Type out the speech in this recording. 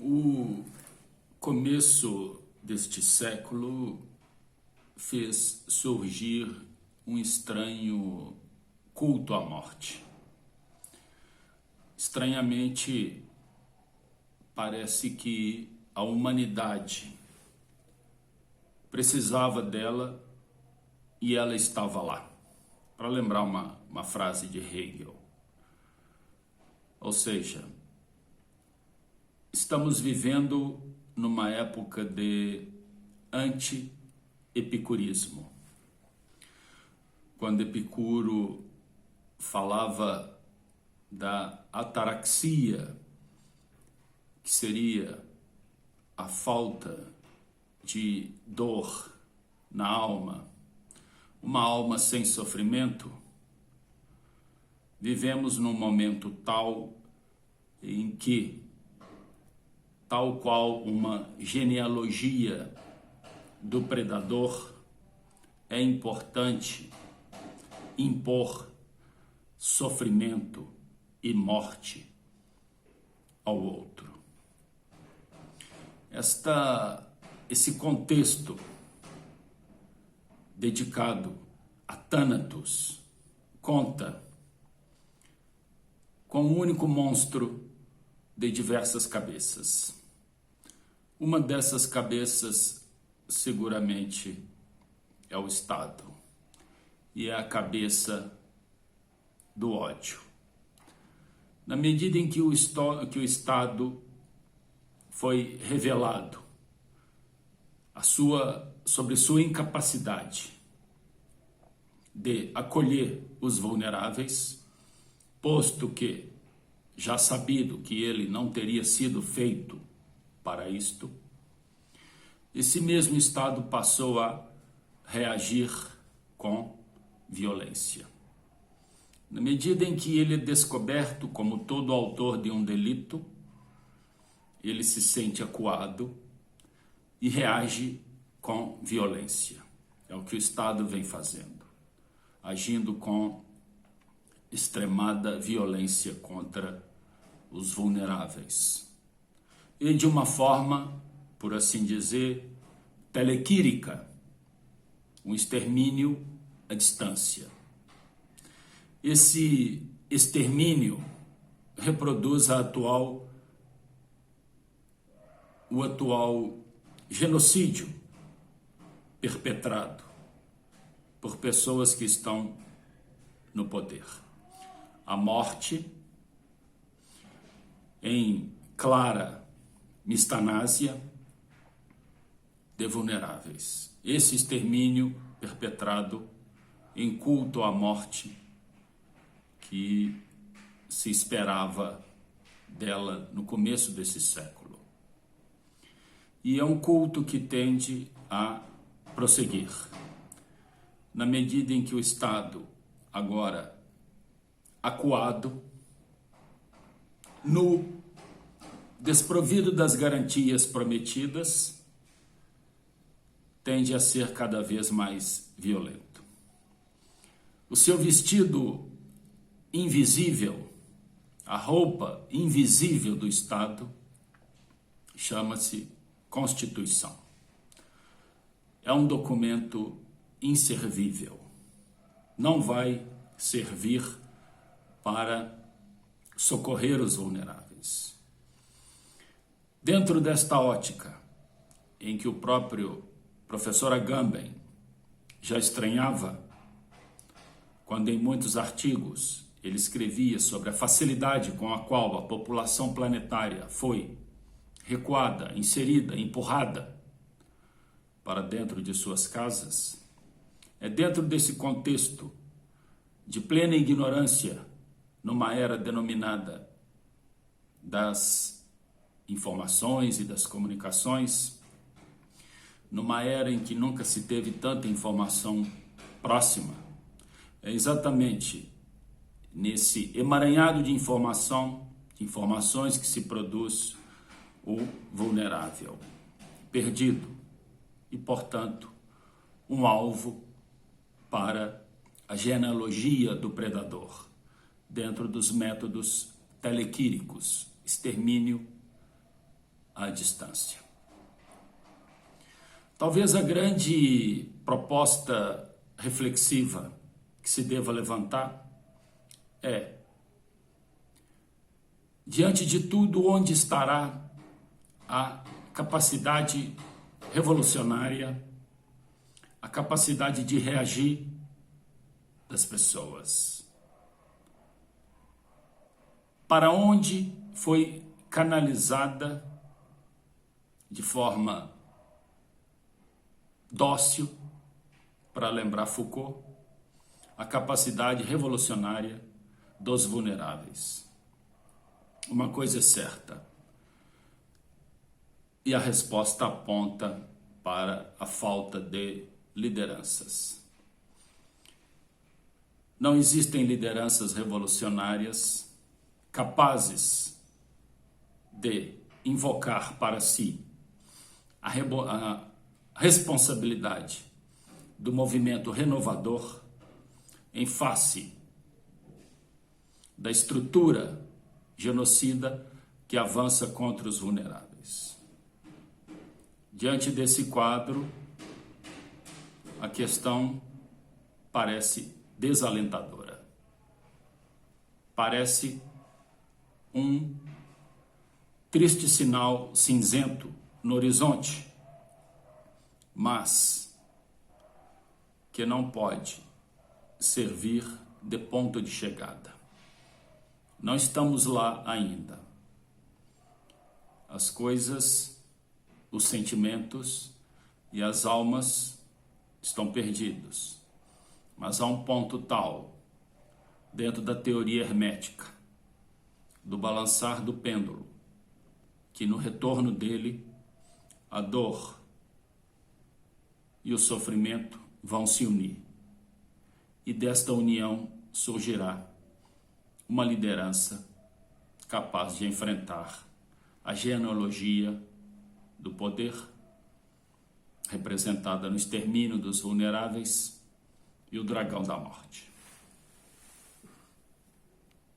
O começo deste século fez surgir um estranho culto à morte. Estranhamente, parece que a humanidade precisava dela e ela estava lá. Para lembrar uma frase de Hegel. Ou seja, estamos vivendo numa época de anti-epicurismo. Quando Epicuro falava da ataraxia, que seria a falta de dor na alma, uma alma sem sofrimento, vivemos num momento tal em que, tal qual uma genealogia do predador, é importante impor sofrimento e morte ao outro. Esse contexto dedicado a Thanatos conta com um único monstro de diversas cabeças. Uma dessas cabeças seguramente é o Estado, e é a cabeça do ódio. Na medida em que o Estado foi revelado sobre sua incapacidade de acolher os vulneráveis, posto que já sabido que ele não teria sido feito para isto, esse mesmo Estado passou a reagir com violência. Na medida em que ele é descoberto como todo autor de um delito, ele se sente acuado e reage com violência. É o que o Estado vem fazendo, agindo com extremada violência contra os vulneráveis. E de uma forma, por assim dizer, telequírica, um extermínio à distância. Esse extermínio reproduz o atual genocídio perpetrado por pessoas que estão no poder. A morte em clara mistanásia de vulneráveis. Esse extermínio perpetrado em culto à morte que se esperava dela no começo desse século. E é um culto que tende a prosseguir. Na medida em que o Estado, agora acuado, nu, desprovido das garantias prometidas, tende a ser cada vez mais violento. O seu vestido invisível, a roupa invisível do Estado, chama-se Constituição. É um documento inservível. Não vai servir para socorrer os vulneráveis. Dentro desta ótica, em que o próprio professor Agamben já estranhava, quando em muitos artigos ele escrevia sobre a facilidade com a qual a população planetária foi recuada, inserida, empurrada para dentro de suas casas, é dentro desse contexto de plena ignorância, numa era denominada das informações e das comunicações, numa era em que nunca se teve tanta informação próxima, é exatamente nesse emaranhado de informações que se produz o vulnerável, perdido e, portanto, um alvo para a genealogia do predador, dentro dos métodos telequíricos, extermínio à distância. Talvez a grande proposta reflexiva que se deva levantar é: diante de tudo, onde estará a capacidade revolucionária, a capacidade de reagir das pessoas? Para onde foi canalizada de forma dócil, para lembrar Foucault, a capacidade revolucionária dos vulneráveis? Uma coisa é certa, e a resposta aponta para a falta de lideranças. Não existem lideranças revolucionárias capazes de invocar para si a responsabilidade do movimento renovador em face da estrutura genocida que avança contra os vulneráveis. Diante desse quadro, a questão parece desalentadora. Parece um triste sinal cinzento no horizonte, mas que não pode servir de ponto de chegada. Não estamos lá ainda. As coisas, os sentimentos e as almas estão perdidos. Mas há um ponto tal, dentro da teoria hermética, do balançar do pêndulo, que no retorno dele, a dor e o sofrimento vão se unir. E desta união surgirá uma liderança capaz de enfrentar a genealogia do poder, representada no extermínio dos vulneráveis, e o dragão da morte.